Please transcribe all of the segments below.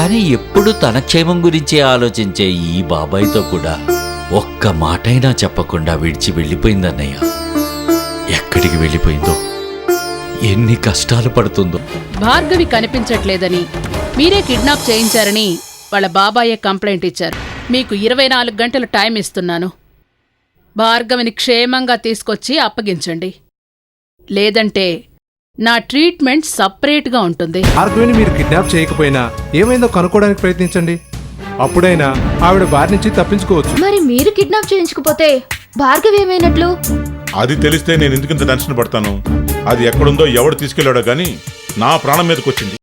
కానీ ఎప్పుడు తన క్షేమం గురించే ఆలోచించే ఈ బాబాయ్తో కూడా ఒక్క మాటైనా చెప్పకుండా విడిచి వెళ్ళిపోయిందన్నయ్య. ఎక్కడికి వెళ్ళిపోయిందో, ఎన్ని కష్టాలు పడుతుందో. భార్గవి కనిపించట్లేదని, మీరే కిడ్నాప్ చేయించారని వాళ్ళ బాబాయే కంప్లైంట్ ఇచ్చారు. మీకు 24 గంటలు టైం ఇస్తున్నాను. భార్గవిని క్షేమంగా తీసుకొచ్చి అప్పగించండి, లేదంటే నా ట్రీట్మెంట్ సపరేట్గా ఉంటుంది. భార్గవిని మీరు కిడ్నాప్ చేయకపోయినా ఏమైందో కనుక్కోవడానికి ప్రయత్నించండి. అప్పుడైనా ఆవిడ బారి నుంచి తప్పించుకోవచ్చు. మరి మీరు కిడ్నాప్ చేయించకపోతే భార్గవి ఏమైనట్లు? అది తెలిస్తే నేను ఎందుకింత టెన్షన్ పడతాను? అది ఎక్కడుందో ఎవడు తీసుకెళ్లాడో గానీ నా ప్రాణం మీదకి వచ్చింది.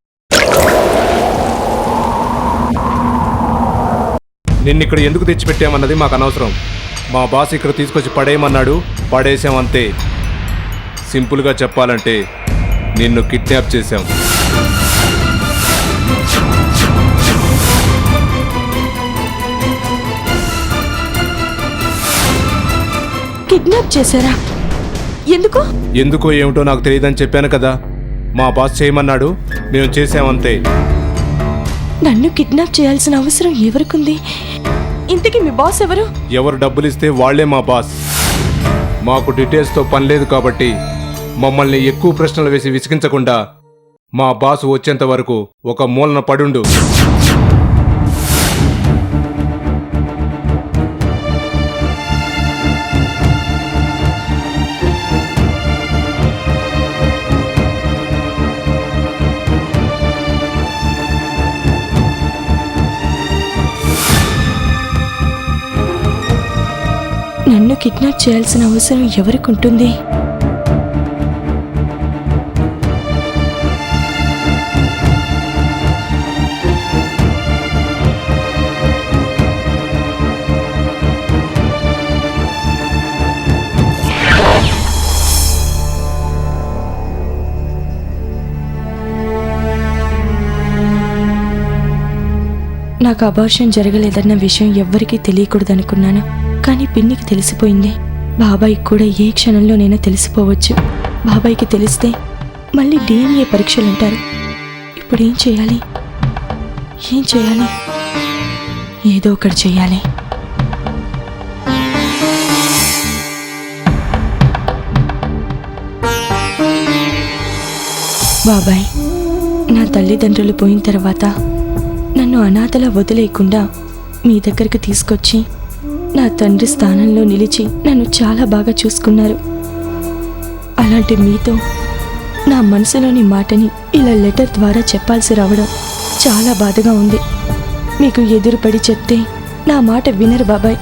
నిన్నిక్కడ ఎందుకు తెచ్చిపెట్టామన్నది మాకు అనవసరం. మా బాస్ ఇక్కడ తీసుకొచ్చి పడేయమన్నాడు, పడేసామంతే. సింపుల్గా చెప్పాలంటే నిన్ను కిడ్నాప్ చేశాం. కిడ్నాప్ చేశారా? ఎందుకు? ఎందుకో ఏమిటో నాకు తెలియదని చెప్పాను కదా. మా బాస్ చేయమన్నాడు, మేము చేసామంతే. నన్ను కిడ్నాప్ చేయాల్సిన అవసరం ఎవరికుంది? ఇంతకీ మీ బాస్ ఎవరు? ఎవరు డబ్బులు ఇస్తే వాళ్లే మా బాస్. మాకు డీటెయిల్స్తో పని లేదు కాబట్టి మమ్మల్ని ఎక్కువ ప్రశ్నలు వేసి విసిగించకుండా మా బాస్ వచ్చేంత వరకు ఒక మూలన పడుండు. నన్ను కిడ్నాప్ చేయాల్సిన అవసరం ఎవరికి ఉంటుంది? నాకు అబార్షన్ జరగలేదన్న విషయం ఎవ్వరికీ తెలియకూడదనుకున్నాను. కానీ పిన్నికి తెలిసిపోయింది. బాబాయ్కి కూడా ఏ క్షణంలోనైనా తెలిసిపోవచ్చు. బాబాయ్కి తెలిస్తే మళ్ళీ DNA పరీక్షలు అంటారు. ఇప్పుడు ఏం చేయాలి? ఏదో ఒకటి చేయాలి. బాబాయ్, నా తల్లిదండ్రులు పోయిన తర్వాత నన్ను అనాథలా వదిలేయకుండా మీ దగ్గరికి తీసుకొచ్చి నా తండ్రి స్థానంలో నిలిచి నన్ను చాలా బాగా చూసుకున్నారు. అలాంటి మీతో నా మనసులోని మాటని ఇలా లెటర్ ద్వారా చెప్పాల్సి రావడం చాలా బాధగా ఉంది. మీకు ఎదురుపడి చెప్తే నా మాట వినరు బాబాయ్.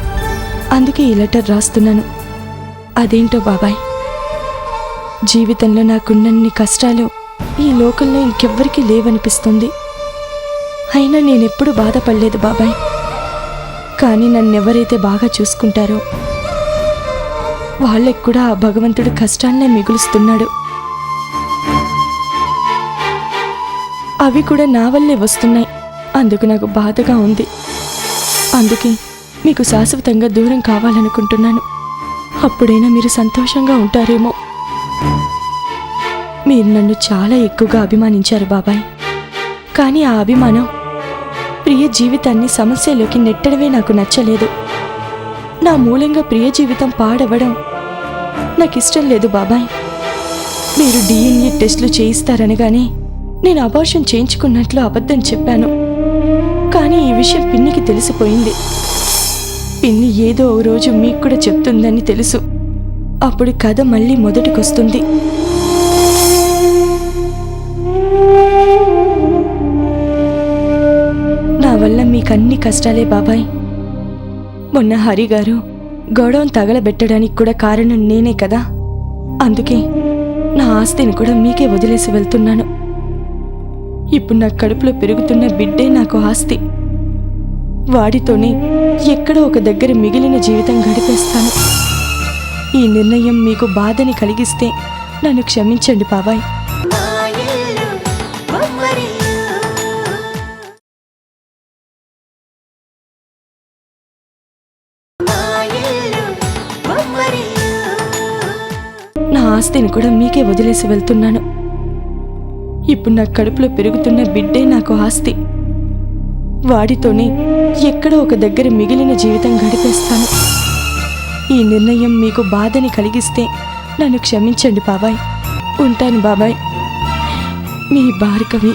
అందుకే ఈ లెటర్ రాస్తున్నాను. అదేంటో బాబాయ్, జీవితంలో నాకున్నన్ని కష్టాలు ఈ లోకంలో ఇంకెవ్వరికీ లేవనిపిస్తుంది. అయినా నేనెప్పుడు బాధపడలేదు బాబాయ్. కానీ నన్నెవరైతే బాగా చూసుకుంటారో వాళ్ళకి కూడా ఆ భగవంతుడు కష్టాలనే మిగులుస్తున్నాడు. అవి కూడా నా వల్లే వస్తున్నాయి. అందుకు నాకు బాధగా ఉంది. అందుకే మీకు శాశ్వతంగా దూరం కావాలనుకుంటున్నాను. అప్పుడైనా మీరు సంతోషంగా ఉంటారేమో. మీరు నన్ను చాలా ఎక్కువగా అభిమానించారు బాబాయ్. కానీ ఆ అభిమానం ప్రియ జీవితాన్ని సమస్యలోకి నెట్టడమే నాకు నచ్చలేదు. నా మూలంగా ప్రియ జీవితం పాడవడం నాకు ఇష్టం లేదు బాబాయ్. మీరు DNA టెస్టులు చేయిస్తారనగానే నేను అబార్షన్ చేయించుకున్నట్లు అబద్ధం చెప్పాను. కానీ ఈ విషయం పిన్నికి తెలిసిపోయింది. పిన్ని ఏదో ఓ రోజు మీకు కూడా చెప్తుందని తెలుసు. అప్పుడు కథ మళ్ళీ మొదటికొస్తుంది. నా వల్ల మీకన్ని కష్టాలే బాబాయ్. మొన్న హరిగారు గొడవను తగలబెట్టడానికి కూడా కారణం నేనే కదా. అందుకే నా ఆస్తిని కూడా మీకే వదిలేసి వెళ్తున్నాను. ఇప్పుడు నా కడుపులో పెరుగుతున్న బిడ్డే నాకు ఆస్తి. వాడితోనే ఎక్కడో ఒక దగ్గర మిగిలిన జీవితం గడిపేస్తాను. ఈ నిర్ణయం మీకు బాధని కలిగిస్తే నన్ను క్షమించండి బాబాయ్. నా ఆస్తిని కూడా మీకే వదిలేసి వెళ్తున్నాను. ఇప్పుడు నా కడుపులో పెరుగుతున్న బిడ్డే నాకు ఆస్తి. వాడితోనే ఎక్కడో ఒక దగ్గర మిగిలిన జీవితం గడిపేస్తాను. ఈ నిర్ణయం మీకు బాధని కలిగిస్తే నన్ను క్షమించండి బాబాయ్. ఉంటాను బాబాయ్. మీ భార్గవి.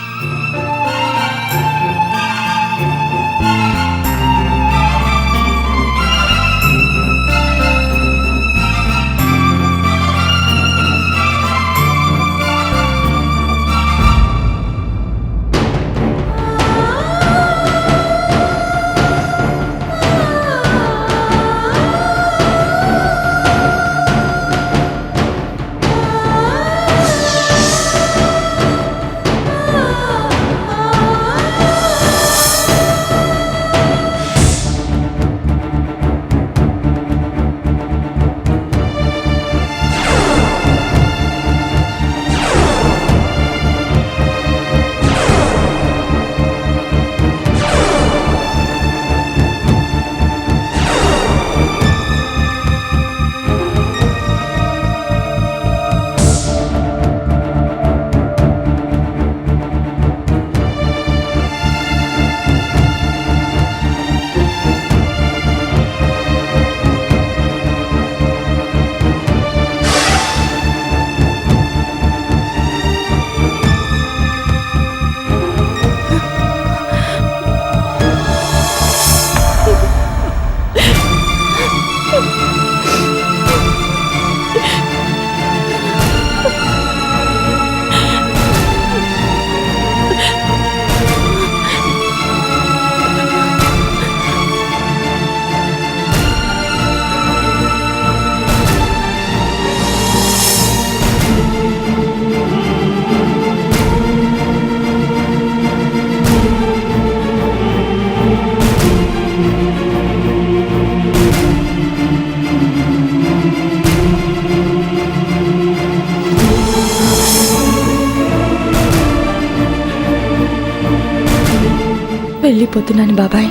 వెళ్ళిపోతున్నాను బాబాయ్.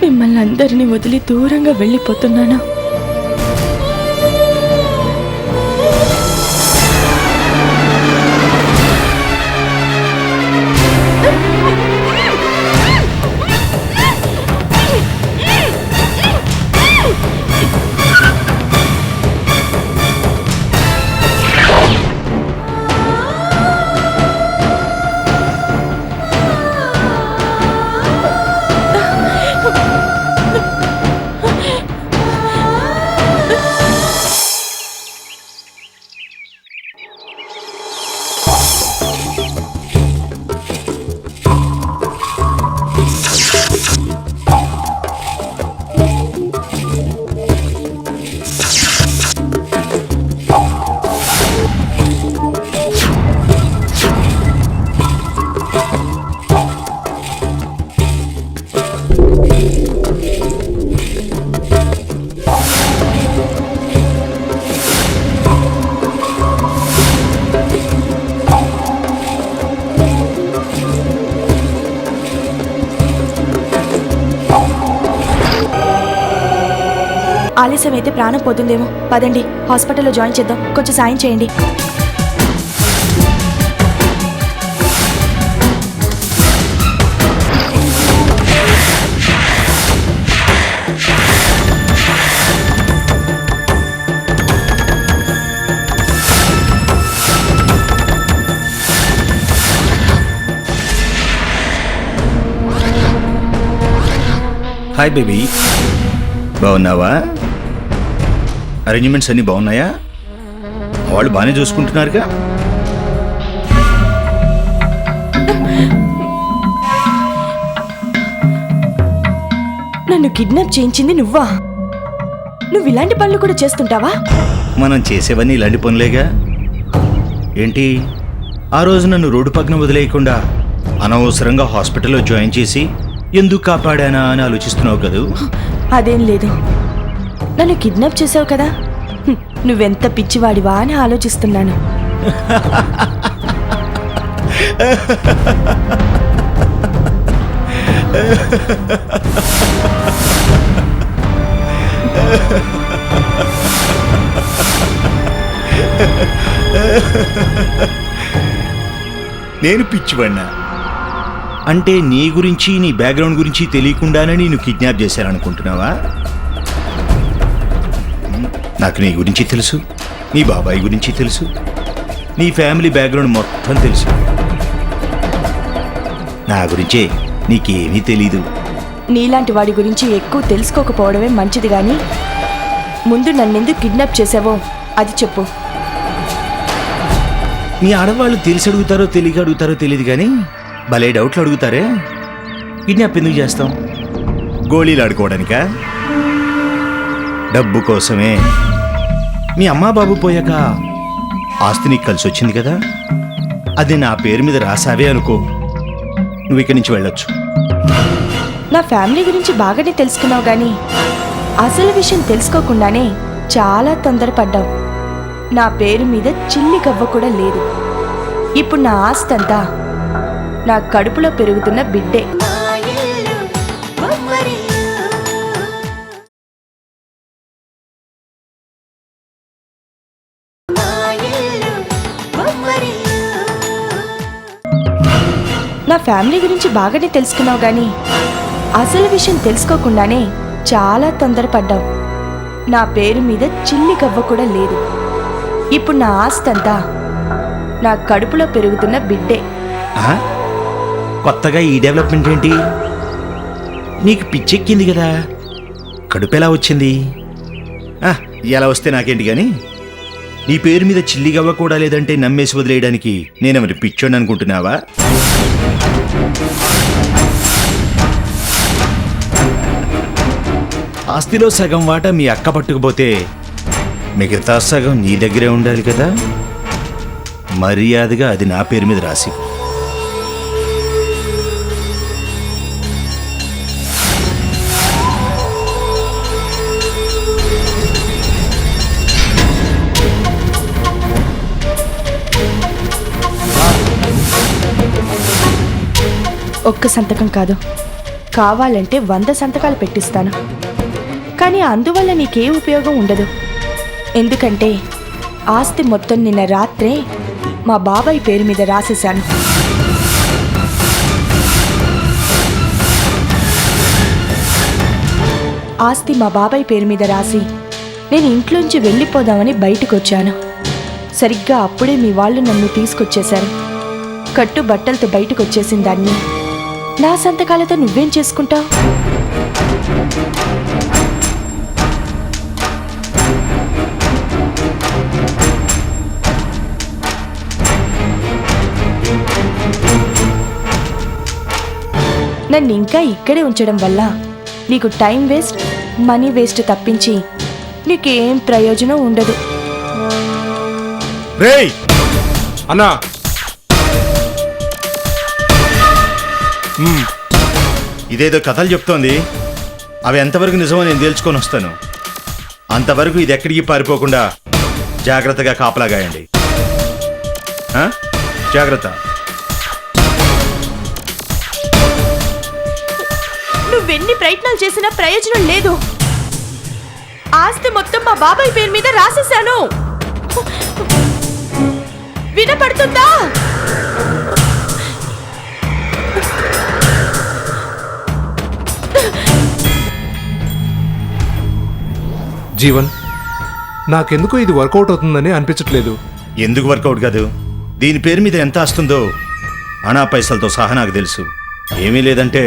మిమ్మల్ని అందరినీ వదిలి దూరంగా వెళ్ళిపోతున్నాను. ఆలస్యం అయితే ప్రాణం పోతుందేమో. పదండి, హాస్పిటల్లో జాయిన్ చేద్దాం. కొంచెం సాయం చేయండి. హాయ్ బేబీ, బాగున్నావా? అరేంజ్మెంట్స్ అన్నీ బాగున్నాయా? వాళ్ళు బాగానే చూసుకుంటున్నారుగా? నన్ను కిడ్నాప్ చేయించింది నువ్వా? నువ్వు ఇలాంటి పనులు కూడా చేస్తుంటావా? మనం చేసేవన్నీ ఇలాంటి పనులేగా. ఏంటి, ఆ రోజు నన్ను రోడ్డు పక్కన వదిలేయకుండా అనవసరంగా హాస్పిటల్లో జాయిన్ చేసి ఎందుకు కాపాడానా అని ఆలోచిస్తున్నావు కదూ? అదేం లేదు. నన్ను కిడ్నాప్ చేసావు కదా, నువ్వెంత పిచ్చివాడివా అని ఆలోచిస్తున్నాను. నేను పిచ్చివాడినా? అంటే నీ గురించి నీ బ్యాక్గ్రౌండ్ గురించి తెలియకుండానే నేను కిడ్నాప్ చేశాననుకుంటున్నావా? నాకు నీ గురించి తెలుసు, నీ బాబాయ్ గురించి తెలుసు, నీ ఫ్యామిలీ బ్యాక్గ్రౌండ్ మొత్తం తెలుసు. నా గురించే నీకేమీ తెలీదు. నీలాంటి వాడి గురించి ఎక్కువ తెలుసుకోకపోవడమే మంచిది గాని ముందు నన్నెందుకు కిడ్నాప్ చేసావో అది చెప్పు. మీ ఆడవాళ్ళు తెలిసి అడుగుతారో తెలియక అడుగుతారో తెలియదు కానీ భలే డౌట్లు అడుగుతారే. కిడ్నాప్ ఎందుకు చేస్తాం? గోళీలు ఆడుకోవడానికా? డబ్బు కోసమే. మీ అమ్మా బాబు పోయాక ఆస్తి నీకు కలిసి వచ్చింది కదా, అది నా పేరు మీద రాసావే అనుకో, నువ్వు ఇక్కడి నుంచి వెళ్ళొచ్చు. నా ఫ్యామిలీ గురించి బాగానే తెలుసుకున్నావు గాని అసలు విషయం తెలుసుకోకుండానే చాలా తొందరపడ్డావు. నా పేరు మీద చిల్లి గవ్వ కూడా లేదు. ఇప్పుడు నా ఆస్తి అంతా నా కడుపులో పెరుగుతున్న బిడ్డే. నా ఫ్యామిలీ గురించి బాగానే తెలుసుకున్నావు గాని అసలు విషయం తెలుసుకోకుండానే చాలా తొందరపడ్డావు. నా పేరు మీద చిల్లి గవ్వ కూడా లేదు. ఇప్పుడు నా ఆస్తి అంతా నా కడుపులో పెరుగుతున్న బిడ్డే. ఆ? కొత్తగా ఈ డెవలప్మెంట్ ఏంటి? నీకు పిచ్చెక్కింది కదా, కడుపు ఎలా వచ్చింది? ఎలా వస్తే నాకేంటి కానీ, నీ పేరు మీద చిల్లిగవ్వ కూడా లేదంటే నమ్మేసి వదిలేయడానికి నేనెవరి పిచ్చోని అనుకుంటున్నావా? ఆస్తిలో సగం వాటా మీ అక్క పట్టుకుపోతే మిగతా సగం నీ దగ్గరే ఉండాలి కదా. మర్యాదగా అది నా పేరు మీద రాసి. ఒక్క సంతకం కాదు, కావాలంటే 100 సంతకాలు పెట్టిస్తాను. కానీ అందువల్ల నీకే ఉపయోగం ఉండదు. ఎందుకంటే ఆస్తి మొత్తం నిన్న రాత్రే మా బాబాయ్ పేరు మీద రాసేశాను. ఆస్తి మా బాబాయ్ పేరు మీద రాసి నేను ఇంట్లోంచి వెళ్ళిపోదామని బయటకు వచ్చాను. సరిగ్గా అప్పుడే మీ వాళ్ళు నన్ను తీసుకొచ్చేశారు. కట్టు బట్టలతో బయటకు వచ్చేసిన దాన్ని నా సంతకాలతో నువ్వేం చేసుకుంటావు? నన్ను ఇంకా ఇక్కడే ఉంచడం వల్ల నీకు టైం వేస్ట్, మనీ వేస్ట్ తప్పించి నీకేం ప్రయోజనం ఉండదు. రేయ్ అన్నా ఇదేదో కథలు చెప్తోంది. అవి ఎంతవరకు నిజమో నేను తేల్చుకొని వస్తాను. అంతవరకు ఇది ఎక్కడికి పారిపోకుండా జాగ్రత్తగా కాపలాగాయండి. జాగ్రత్త. నువ్వెన్ని ప్రయత్నాలు చేసినా ప్రయోజనం లేదు. ఆస్తి మొత్తం మా బాబాయ్ పేరు మీద రాసేశాను. వినపడుతుందా? జీవన్, నాకెందుకు ఇది వర్కౌట్ అవుతుందని అనిపించట్లేదు. ఎందుకు వర్కౌట్ కాదు? దీని పేరు మీద ఎంత వస్తుందో అనా పైసలతో సహా నాకు తెలుసు. ఏమీ లేదంటే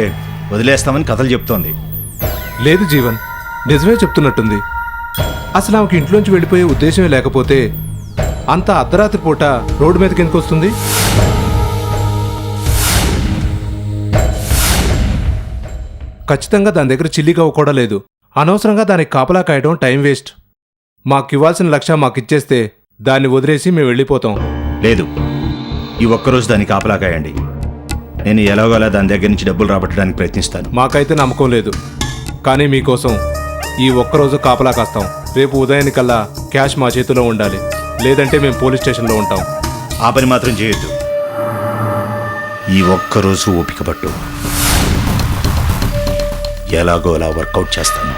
వదిలేస్తామని కథలు చెప్తోంది. లేదు జీవన్, నిజమే చెప్తున్నట్టుంది. అసలు ఆమెకి ఇంట్లోంచి వెళ్ళిపోయే ఉద్దేశమే లేకపోతే అంత అర్ధరాత్రి పూట రోడ్డు మీదకి ఎందుకు వస్తుంది? ఖచ్చితంగా దాని దగ్గర చిల్లిగవ్వ కూడా లేదు. అనవసరంగా దానికి కాపలా కాయడం టైం వేస్ట్. మాకివ్వాల్సిన లక్ష్య మాకిచ్చేస్తే దాన్ని వదిలేసి మేము వెళ్ళిపోతాం. లేదు, ఈ ఒక్కరోజు దాన్ని కాపలా కాయండి. నేను ఎలాగోలా దాని దగ్గర నుంచి డబ్బులు రాబట్టడానికి ప్రయత్నిస్తాను. మాకైతే నమ్మకం లేదు, కానీ మీకోసం ఈ ఒక్కరోజు కాపలా కాస్తాం. రేపు ఉదయానికల్లా క్యాష్ మా చేతిలో ఉండాలి, లేదంటే మేము పోలీస్ స్టేషన్లో ఉంటాం. ఆ పని మాత్రం చేయొద్దు. ఈ ఒక్కరోజు ఓపిక పట్టు, ఎలాగో అలా వర్కౌట్ చేస్తాను.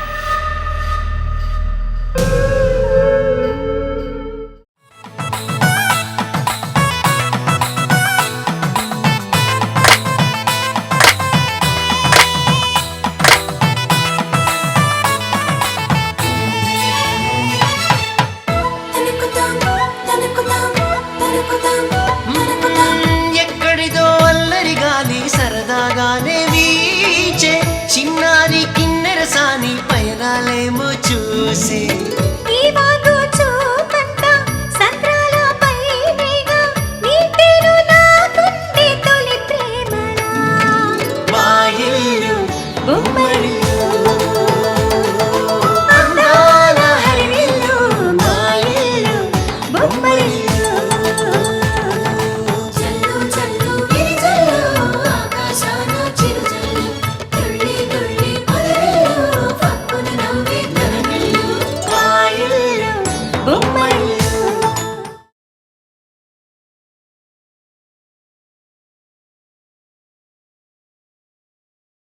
పాడగానే వీచే చిన్నారి కిన్నెర సాని పయనాలేమో చూసి